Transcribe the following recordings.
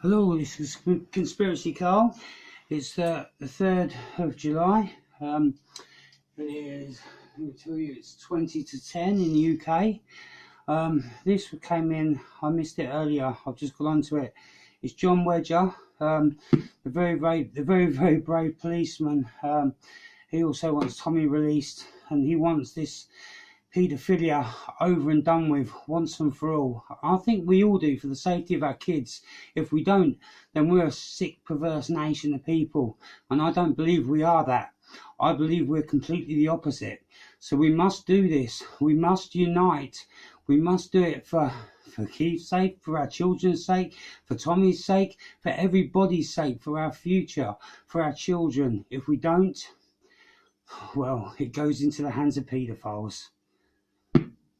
Hello, this is Conspiracy Carl. It's the 3rd of July. It is, let me tell you, it's 20 to 10 in the UK. This came in, I missed it earlier, I've just got onto it. It's John WEDGER, the very brave policeman. He also wants Tommy released, and he wants this paedophilia over and done with once and for all. I think we all do, for the safety of our kids. If we don't, then we're a sick, perverse nation of people, and I don't believe we are that. I believe we're completely the opposite. So we must do this. We must unite. We must do it for Keith's sake, for our children's sake, for Tommy's sake, for everybody's sake, for our future, for our children. If we don't, well, it goes into the hands of paedophiles.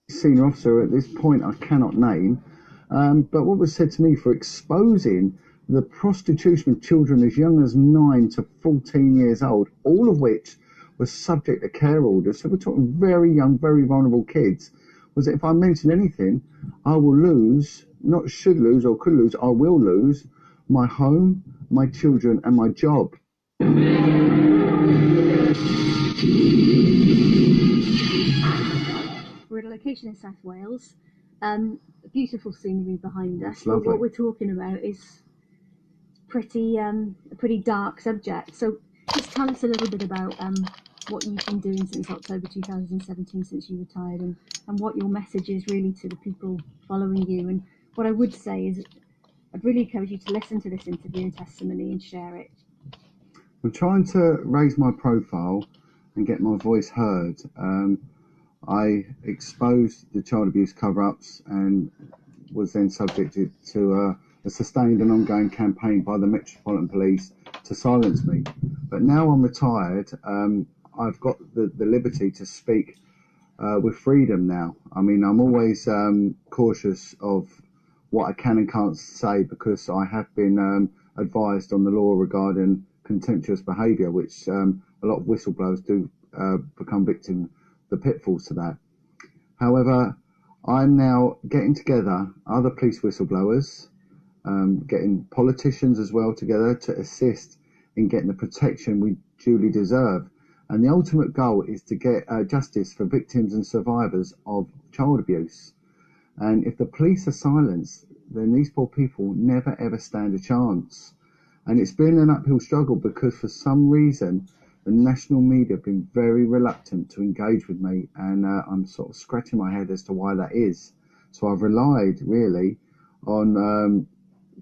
Senior officer at this point I cannot name, but what was said to me for exposing the prostitution of children as young as 9 to 14 years old, all of which was subject to care orders. So we're talking very young, very vulnerable kids. Was that if I mention anything, I will lose, not should lose or could lose, I will lose my home, my children, and my job. We're at a location in South Wales. Beautiful scenery behind us. But what we're talking about is a pretty dark subject. So just tell us a little bit about what you've been doing since October 2017, since you retired, and what your message is really to the people following you. And what I would say is I'd really encourage you to listen to this interview and testimony and share it. I'm trying to raise my profile and get my voice heard. I exposed the child abuse cover-ups and was then subjected to a sustained and ongoing campaign by the Metropolitan Police to silence me. But now I'm retired, I've got the liberty to speak with freedom now. I mean, I'm always cautious of what I can and can't say, because I have been advised on the law regarding contemptuous behaviour, which a lot of whistleblowers do become victim the pitfalls to that. However, I'm now getting together other police whistleblowers, getting politicians as well together to assist in getting the protection we duly deserve. And the ultimate goal is to get justice for victims and survivors of child abuse. And if the police are silenced, then these poor people never ever stand a chance. And it's been an uphill struggle, because for some reason the national media have been very reluctant to engage with me, and I'm sort of scratching my head as to why that is. So I've relied really on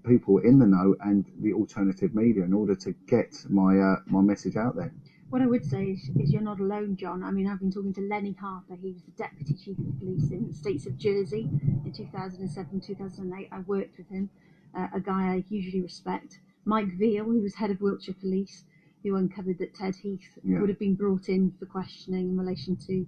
people in the know and the alternative media in order to get my message out there. What I would say is you're not alone, John. I mean, I've been talking to Lenny Harper. He was the Deputy Chief of Police in the States of Jersey in 2007, 2008. I worked with him, a guy I hugely respect. Mike Veal, who was head of Wiltshire Police, who uncovered that THiS would have been brought in for questioning in relation to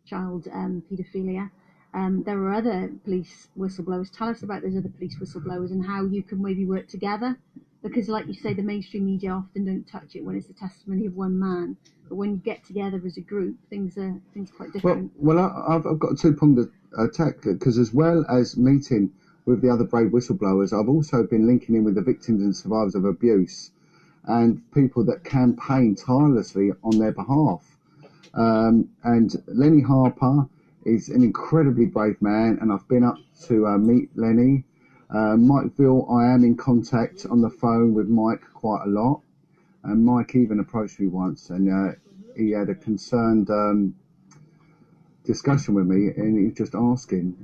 child paedophilia. There were other police whistleblowers. Tell us about those other police whistleblowers and how you can maybe work together. Because, like you say, the mainstream media often don't touch it when it's the testimony of one man. But when you get together as a group, things are quite different. Well, I've got a two-pronged attack, because as well as meeting with the other brave whistleblowers, I've also been linking in with the victims and survivors of abuse and people that campaign tirelessly on their behalf. And Lenny Harper is an incredibly brave man, and I've been up to meet Lenny. Mike Veal, I am in contact on the phone with Mike quite a lot, and Mike even approached me once, and he had a concerned discussion with me, and he was just asking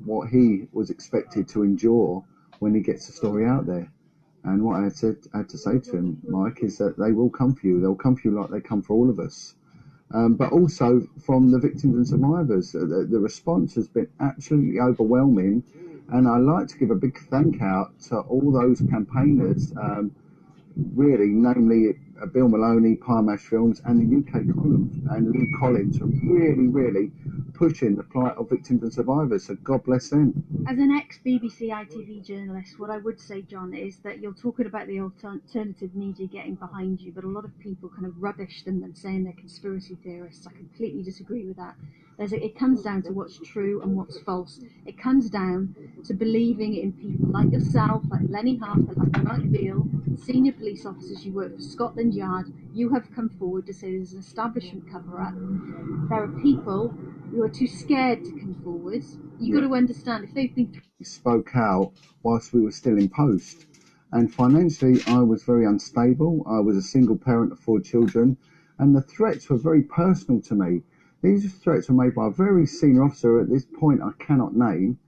what he was expected to endure when he gets the story out there. And what I had to say to him, Mike, is that they will come for you. They'll come for you like they come for all of us. But also from the victims and survivors, the response has been absolutely overwhelming. And I'd like to give a big thank out to all those campaigners, really, namely Bill Maloney, Parmash Films, and the UK Column, and Lee Collins, are really pushing the plight of victims and survivors. So God bless them. As an ex-BBC ITV journalist, what I would say, John, is that you're talking about the alternative media getting behind you, but a lot of people kind of rubbish them and saying they're conspiracy theorists. I completely disagree with that. It comes down to what's true and what's false. It comes down to believing in people like yourself, like Lenny Harper, like Mike Beale, senior police officers. You work for Scotland Yard. You have come forward to say there's an establishment cover-up. There are people who are too scared to come forward. You've got to understand, if they've been... Spoke out whilst we were still in post. And financially, I was very unstable. I was a single parent of 4 children, and the threats were very personal to me. These threats were made by a very senior officer at this point I cannot name.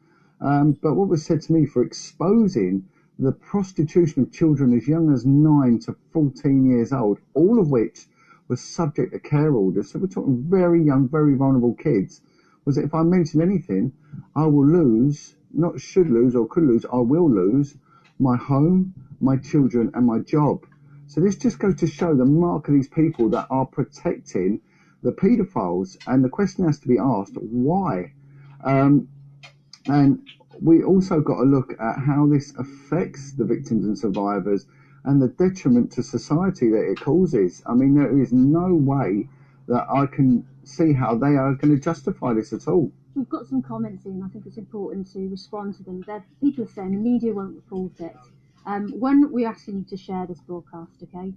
But what was said to me for exposing the prostitution of children as young as 9 to 14 years old, all of which was subject to care orders. So we're talking very young, very vulnerable kids. Was that if I mention anything, I will lose, not should lose or could lose, I will lose my home, my children, and my job. So this just goes to show the mark of these people that are protecting the paedophiles, and the question has to be asked, why? And we also got to look at how this affects the victims and survivors and the detriment to society that it causes. I mean, there is no way that I can see how they are going to justify this at all. We've got some comments in. I think it's important to respond to them. People are saying the media won't report it. One, we're asking you to share this broadcast, okay?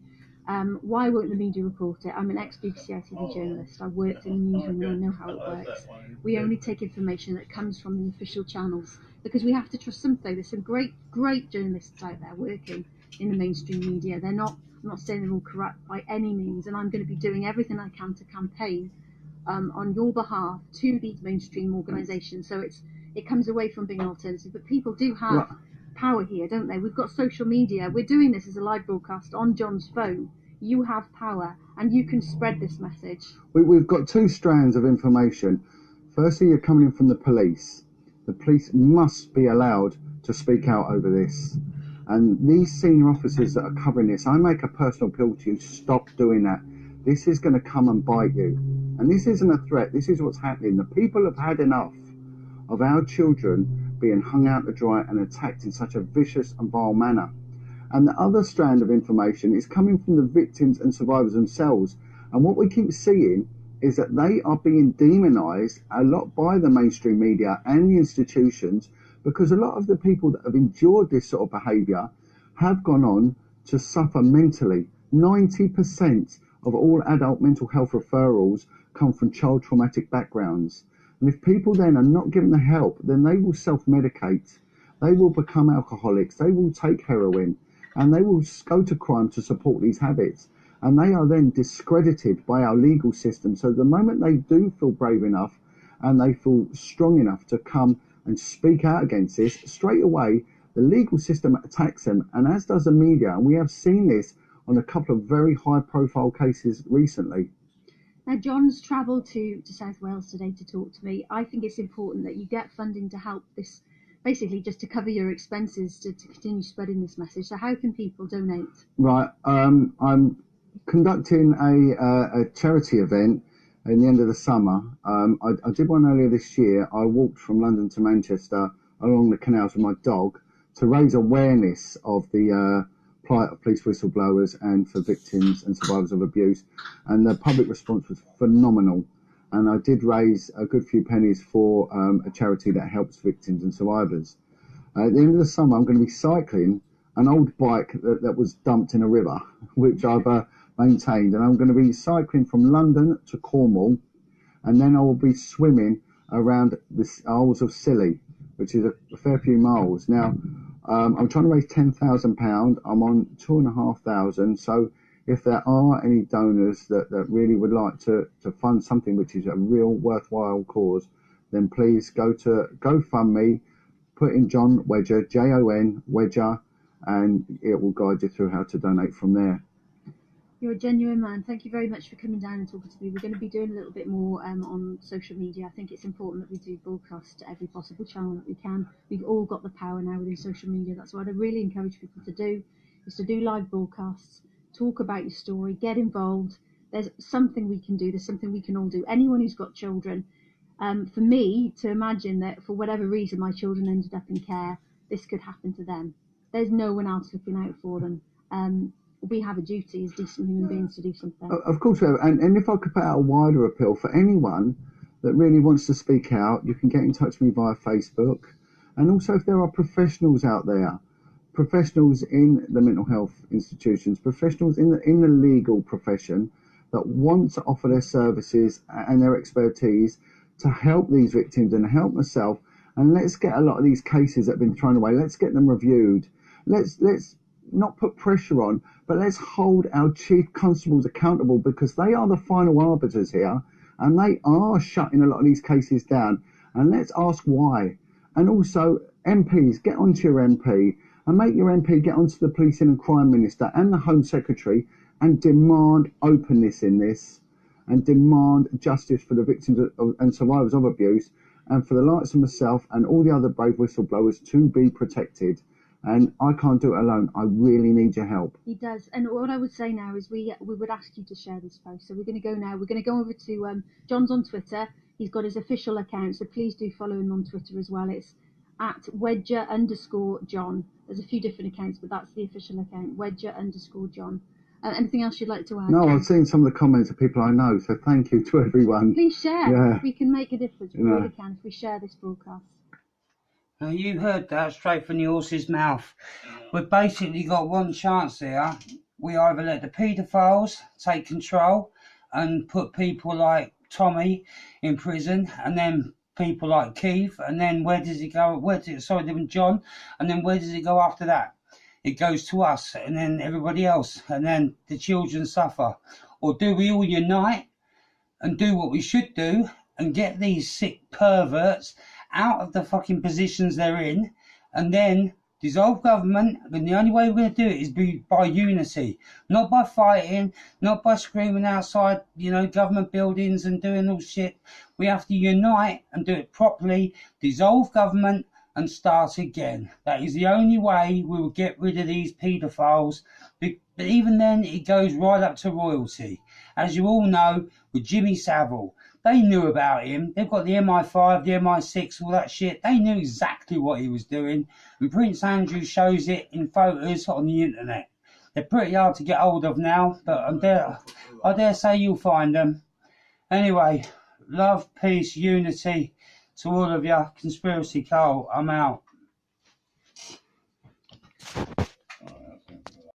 Why won't the media report it? I'm an ex-BBC ITV journalist. I've worked in the newsroom and I know how it works. We only take information that comes from the official channels because we have to trust something. There's some great journalists out there working in the mainstream media. I'm not saying they're all corrupt by any means, and I'm going to be doing everything I can to campaign on your behalf to these mainstream organisations. So it comes away from being an alternative, but people do have power here, don't they? We've got social media. We're doing this as a live broadcast on John's phone. You have power and you can spread this message. We've got 2 strands of information. Firstly, you're coming in from the police. The police must be allowed to speak out over this. And these senior officers that are covering this, I make a personal appeal to you, stop doing that. This is going to come and bite you. And this isn't a threat. This is what's happening. The people have had enough of our children being hung out to dry and attacked in such a vicious and vile manner. And the other strand of information is coming from the victims and survivors themselves. And what we keep seeing is that they are being demonised a lot by the mainstream media and the institutions, because a lot of the people that have endured this sort of behaviour have gone on to suffer mentally. 90% of all adult mental health referrals come from child traumatic backgrounds. And if people then are not given the help, then they will self-medicate. They will become alcoholics. They will take heroin. And they will go to crime to support these habits. And they are then discredited by our legal system. So the moment they do feel brave enough and they feel strong enough to come and speak out against this, straight away, the legal system attacks them, and as does the media. And we have seen this on a couple of very high-profile cases recently. Now, John's travelled to South Wales today to talk to me. I think it's important that you get funding to help this, basically just to cover your expenses to continue spreading this message. So how can people donate? Right, I'm conducting a charity event in the end of the summer. I did one earlier this year. I walked from London to Manchester along the canals with my dog to raise awareness of the plight of police whistleblowers and for victims and survivors of abuse, and the public response was phenomenal. And I did raise a good few pennies for a charity that helps victims and survivors. At the end of the summer, I'm going to be cycling an old bike that was dumped in a river, which I've maintained, and I'm going to be cycling from London to Cornwall, and then I will be swimming around the Isles of Scilly, which is a fair few miles. Now, I'm trying to raise £10,000. I'm on 2,500. So if there are any donors that really would like to fund something which is a real worthwhile cause, then please go to GoFundMe, put in John WEDGER, Jon WEDGER, and it will guide you through how to donate from there. You're a genuine man. Thank you very much for coming down and talking to me. We're going to be doing a little bit more on social media. I think it's important that we do broadcast to every possible channel that we can. We've all got the power now within social media. That's what I really encourage people to do, is to do live broadcasts, talk about your story, get involved. There's something we can do. There's something we can all do. Anyone who's got children, for me to imagine that for whatever reason my children ended up in care, this could happen to them. There's no one else looking out for them. We have a duty as decent human beings to do something. Of course we have. And if I could put out a wider appeal for anyone that really wants to speak out, you can get in touch with me via Facebook. And also, if there are professionals out there, professionals in the mental health institutions, professionals in the legal profession that want to offer their services and their expertise to help these victims and help myself, and let's get a lot of these cases that have been thrown away, let's get them reviewed. Let's not put pressure on, but let's hold our chief constables accountable, because they are the final arbiters here, and they are shutting a lot of these cases down. And let's ask why. And also, MPs, get onto your MP and make your MP get onto the Policing and Crime Minister and the Home Secretary and demand openness in this, and demand justice for the victims and survivors of abuse, and for the likes of myself and all the other brave whistleblowers to be protected. And I can't do it alone. I really need your help. He does. And what I would say now is we would ask you to share this post. So we're going to go now. We're going to go over to John's on Twitter. He's got his official account, so please do follow him on Twitter as well. It's at WEDGER_John. There's a few different accounts, but that's the official account, WEDGER_John. Anything else you'd like to add? No, I've seen some of the comments of people I know, so thank you to everyone. Please share. Yeah. We can make a difference. We really can if we share this broadcast. Now, you heard that straight from the horse's mouth. We've basically got one chance here. We either let the paedophiles take control and put people like Tommy in prison, and then people like Keith, and then where does it go? John, and then where does it go after that? It goes to us, and then everybody else, and then the children suffer. Or do we all unite and do what we should do and get these sick perverts out of the fucking positions they're in, and then dissolve government? And the only way we're going to do it is by unity, not by fighting, not by screaming outside, government buildings and doing all shit. We have to unite and do it properly, dissolve government and start again. That is the only way we will get rid of these paedophiles. But even then, it goes right up to royalty. As you all know, with Jimmy Savile, they knew about him. They've got the MI5, the MI6, all that shit. They knew exactly what he was doing. And Prince Andrew shows it in photos on the internet. They're pretty hard to get hold of now, but I dare say you'll find them. Anyway, love, peace, unity to all of you. Conspiracy Cult, I'm out.